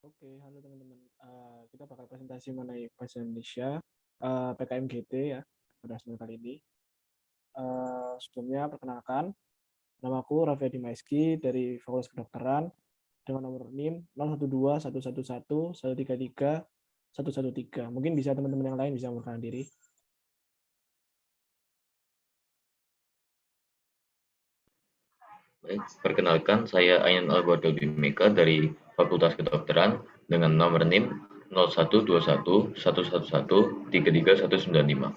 Oke, halo teman-teman. Kita bakal presentasi mengenai bahasa Indonesia, PKMGT ya, pada semester kali ini. Sebelumnya perkenalkan, namaku Raffi Dimaiski dari Fakultas Kedokteran dengan nomor NIM 012111133113. Mungkin bisa teman-teman yang lain bisa memperkenalkan diri. Baik, perkenalkan saya Ainun Alberto Bimeka dari Fakultas Kedokteran dengan nomor NIM 012111133195.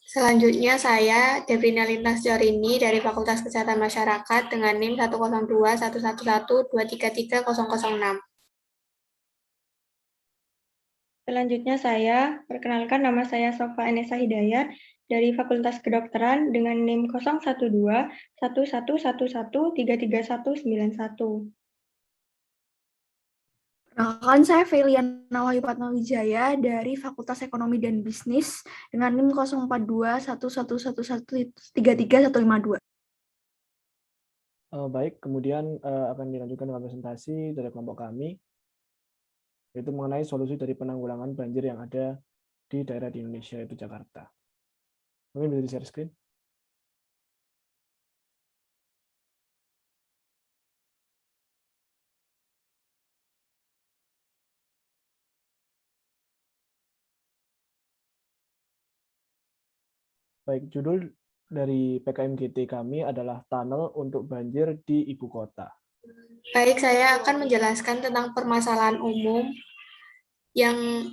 Selanjutnya saya, Devrina Lintas Jorini dari Fakultas Kesehatan Masyarakat dengan NIM 1021111233006. Selanjutnya saya perkenalkan, nama saya Sofa Enesa Hidayat dari Fakultas Kedokteran dengan NIM 012111133191. Perkenalkan, saya Feliana Wahyu Patnawijaya dari Fakultas Ekonomi dan Bisnis dengan NIM 042111133152. Baik, kemudian akan dilanjutkan dengan presentasi dari kelompok kami, yaitu mengenai solusi dari penanggulangan banjir yang ada di daerah di Indonesia, yaitu Jakarta. Mungkin bisa di-share screen. Baik, judul dari PKMGT kami adalah Tunnel untuk Banjir di Ibu Kota. Baik, saya akan menjelaskan tentang permasalahan umum yang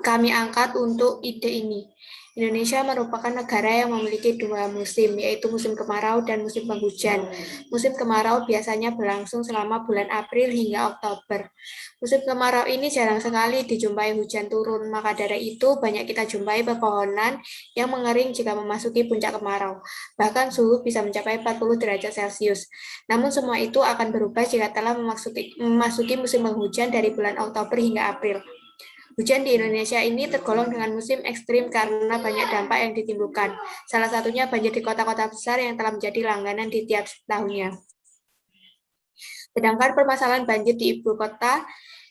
kami angkat untuk ide ini. Indonesia merupakan negara yang memiliki dua musim, yaitu musim kemarau dan musim penghujan. Musim kemarau biasanya berlangsung selama bulan April hingga Oktober. Musim kemarau ini jarang sekali dijumpai hujan turun, maka dari itu banyak kita jumpai pepohonan yang mengering jika memasuki puncak kemarau. Bahkan suhu bisa mencapai 40 derajat Celcius. Namun semua itu akan berubah jika telah memasuki musim penghujan dari bulan Oktober hingga April. Hujan di Indonesia ini tergolong dengan musim ekstrim karena banyak dampak yang ditimbulkan. Salah satunya banjir di kota-kota besar yang telah menjadi langganan di tiap tahunnya. Sedangkan permasalahan banjir di ibu kota,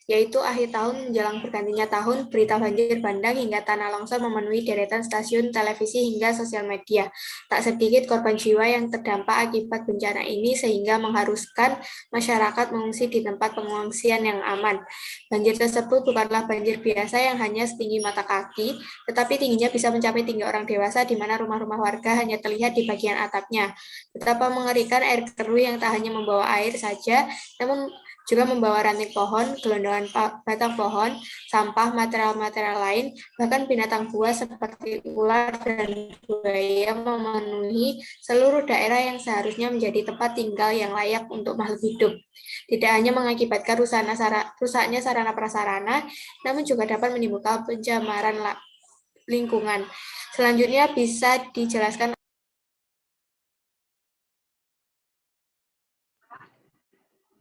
yaitu akhir tahun menjelang bergantinya tahun, berita banjir bandang hingga tanah longsor memenuhi deretan stasiun televisi hingga sosial media. Tak sedikit korban jiwa yang terdampak akibat bencana ini sehingga mengharuskan masyarakat mengungsi di tempat pengungsian yang aman. Banjir tersebut bukanlah banjir biasa yang hanya setinggi mata kaki, tetapi tingginya bisa mencapai tinggi orang dewasa di mana rumah-rumah warga hanya terlihat di bagian atapnya. Betapa mengerikan air keruh yang tak hanya membawa air saja, namun juga membawa ranting pohon, gelondongan batang pohon, sampah, material-material lain, bahkan binatang buas seperti ular dan buaya memenuhi seluruh daerah yang seharusnya menjadi tempat tinggal yang layak untuk makhluk hidup. Tidak hanya mengakibatkan rusaknya sarana prasarana, namun juga dapat menimbulkan pencemaran lingkungan. Selanjutnya bisa dijelaskan.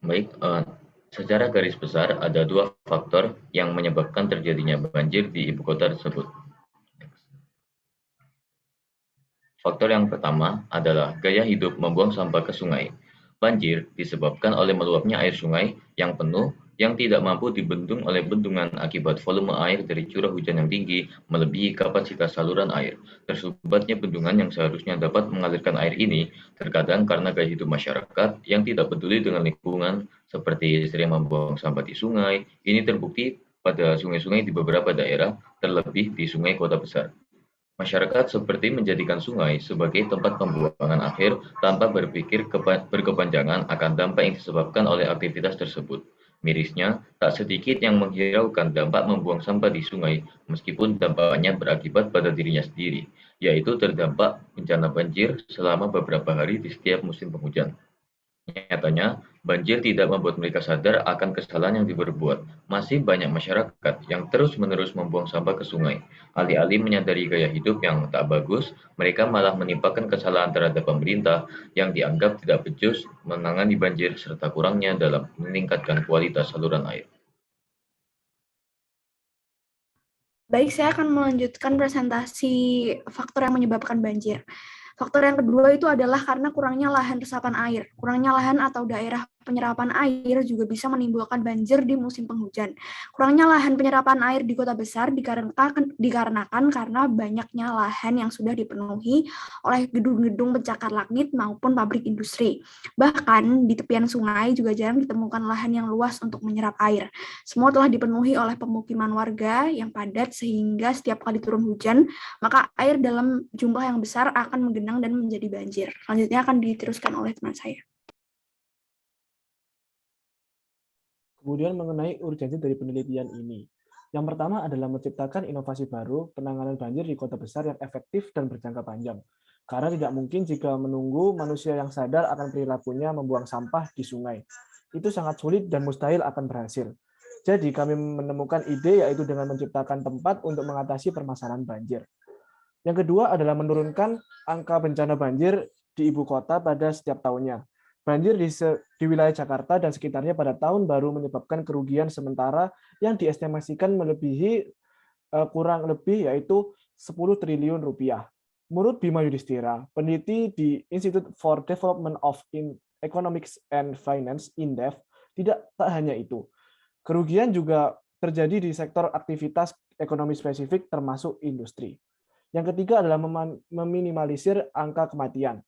Baik, secara garis besar ada dua faktor yang menyebabkan terjadinya banjir di ibu kota tersebut. Faktor yang pertama adalah gaya hidup membuang sampah ke sungai. Banjir disebabkan oleh meluapnya air sungai yang penuh yang tidak mampu dibendung oleh bendungan akibat volume air dari curah hujan yang tinggi melebihi kapasitas saluran air. Tersumbatnya bendungan yang seharusnya dapat mengalirkan air ini terkadang karena gaya hidup masyarakat yang tidak peduli dengan lingkungan seperti sering membuang sampah di sungai. Ini terbukti pada sungai-sungai di beberapa daerah, terlebih di sungai kota besar. Masyarakat seperti menjadikan sungai sebagai tempat pembuangan akhir tanpa berpikir berkepanjangan akan dampak yang disebabkan oleh aktivitas tersebut. Mirisnya, tak sedikit yang menghiraukan dampak membuang sampah di sungai, meskipun dampaknya berakibat pada dirinya sendiri, yaitu terdampak bencana banjir selama beberapa hari di setiap musim penghujan. Nyatanya, banjir tidak membuat mereka sadar akan kesalahan yang diperbuat. Masih banyak masyarakat yang terus-menerus membuang sampah ke sungai. Alih-alih menyadari gaya hidup yang tak bagus, mereka malah menimpakan kesalahan terhadap pemerintah yang dianggap tidak becus menangani banjir serta kurangnya dalam meningkatkan kualitas saluran air. Baik, saya akan melanjutkan presentasi faktor yang menyebabkan banjir. Faktor yang kedua itu adalah karena kurangnya lahan resapan air. Kurangnya lahan atau daerah penyerapan air juga bisa menimbulkan banjir di musim penghujan. Kurangnya lahan penyerapan air di kota besar dikarenakan karena banyaknya lahan yang sudah dipenuhi oleh gedung-gedung pencakar langit maupun pabrik industri. Bahkan di tepian sungai juga jarang ditemukan lahan yang luas untuk menyerap air. Semua telah dipenuhi oleh pemukiman warga yang padat sehingga setiap kali turun hujan, maka air dalam jumlah yang besar akan menggenang dan menjadi banjir. Selanjutnya akan diteruskan oleh teman saya. Kemudian mengenai urgensi dari penelitian ini. Yang pertama adalah menciptakan inovasi baru penanganan banjir di kota besar yang efektif dan berjangka panjang. Karena tidak mungkin jika menunggu manusia yang sadar akan perilakunya membuang sampah di sungai. Itu sangat sulit dan mustahil akan berhasil. Jadi kami menemukan ide yaitu dengan menciptakan tempat untuk mengatasi permasalahan banjir. Yang kedua adalah menurunkan angka bencana banjir di ibu kota pada setiap tahunnya. Banjir di wilayah Jakarta dan sekitarnya pada tahun baru menyebabkan kerugian sementara yang diestimasikan melebihi kurang lebih yaitu 10 triliun rupiah. Menurut Bima Yudhistira, peneliti di Institute for Development of Economics and Finance (INDEF), tak hanya itu. Kerugian juga terjadi di sektor aktivitas ekonomi spesifik termasuk industri. Yang ketiga adalah meminimalisir angka kematian,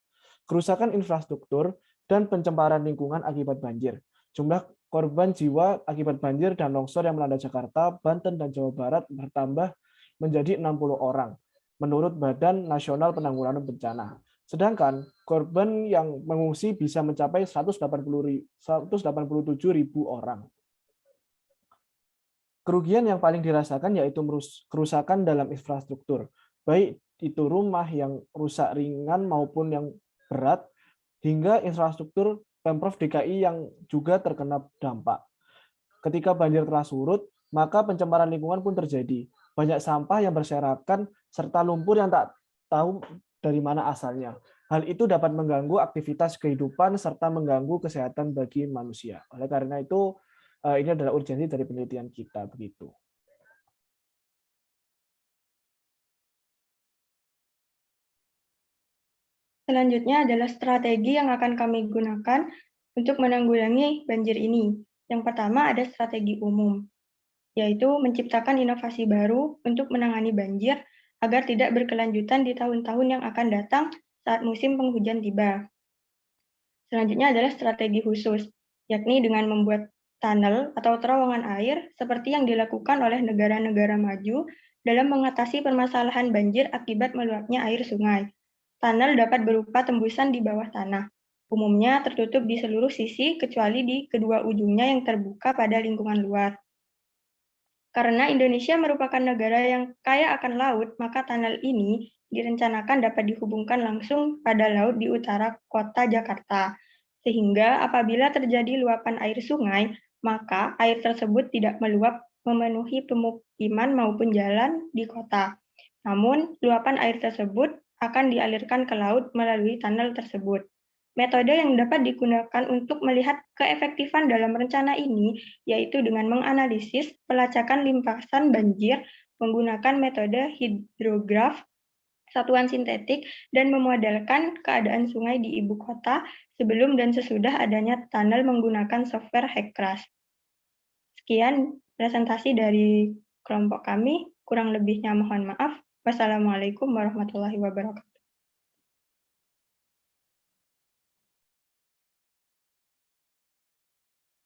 kerusakan infrastruktur, dan pencemaran lingkungan akibat banjir. Jumlah korban jiwa akibat banjir dan longsor yang melanda Jakarta, Banten, dan Jawa Barat bertambah menjadi 60 orang, menurut Badan Nasional Penanggulangan Bencana. Sedangkan korban yang mengungsi bisa mencapai 187.000 orang. Kerugian yang paling dirasakan yaitu kerusakan dalam infrastruktur, baik itu rumah yang rusak ringan maupun yang berat, hingga infrastruktur Pemprov DKI yang juga terkena dampak. Ketika banjir telah surut, maka pencemaran lingkungan pun terjadi. Banyak sampah yang berserakan serta lumpur yang tak tahu dari mana asalnya. Hal itu dapat mengganggu aktivitas kehidupan serta mengganggu kesehatan bagi manusia. Oleh karena itu, ini adalah urgensi dari penelitian kita begitu. Selanjutnya adalah strategi yang akan kami gunakan untuk menanggulangi banjir ini. Yang pertama ada strategi umum, yaitu menciptakan inovasi baru untuk menangani banjir agar tidak berkelanjutan di tahun-tahun yang akan datang saat musim penghujan tiba. Selanjutnya adalah strategi khusus, yakni dengan membuat tunnel atau terowongan air seperti yang dilakukan oleh negara-negara maju dalam mengatasi permasalahan banjir akibat meluapnya air sungai. Tunnel dapat berupa tembusan di bawah tanah. Umumnya tertutup di seluruh sisi kecuali di kedua ujungnya yang terbuka pada lingkungan luar. Karena Indonesia merupakan negara yang kaya akan laut, maka tunnel ini direncanakan dapat dihubungkan langsung pada laut di utara kota Jakarta. Sehingga apabila terjadi luapan air sungai, maka air tersebut tidak meluap memenuhi pemukiman maupun jalan di kota. Namun, luapan air tersebut akan dialirkan ke laut melalui tunnel tersebut. Metode yang dapat digunakan untuk melihat keefektifan dalam rencana ini yaitu dengan menganalisis pelacakan limpasan banjir menggunakan metode hidrograf, satuan sintetik, dan memodelkan keadaan sungai di ibu kota sebelum dan sesudah adanya tunnel menggunakan software HECRAS. Sekian presentasi dari kelompok kami, kurang lebihnya mohon maaf. Wassalamualaikum warahmatullahi wabarakatuh.